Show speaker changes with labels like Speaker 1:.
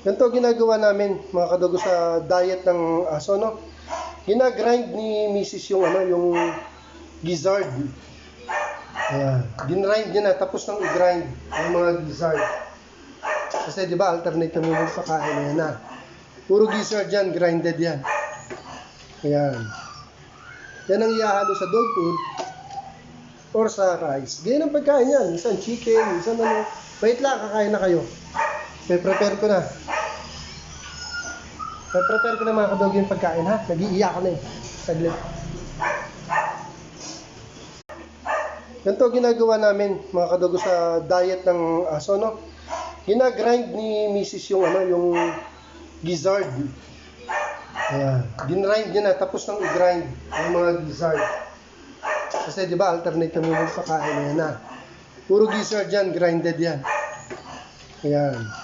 Speaker 1: Ganito ginagawa namin mga kadugo sa diet ng aso, no? Ginagrind ni Mrs. yung yung gizzard. Ayan. Ginrind niya na tapos nang i-grind yung mga gizzard. Kasi di ba alternate kami ng pagkain na yan na. Puro gizzard yan, grinded yan. Ayan. Yan ang ihahalo sa dog food or sa rice. Ganyan ang pagkain yan. Minsan chicken, minsan ano. Wait lang, kakain na kayo. Prepare ko na. Prepare ko na mga kadog yung pagkain ha. Nag-iiyak ko na eh. Saglit. Ganito ginagawa namin mga kadugo sa diet ng aso, no? Ginagrind ni Mrs. yung gizzard. Ayan. Ginrind niya na tapos nang i-grind yung mga gizzard. Kasi di ba alternate kami ng pagkain na yan na. Puro gizzard yan, grinded yan. Ayan.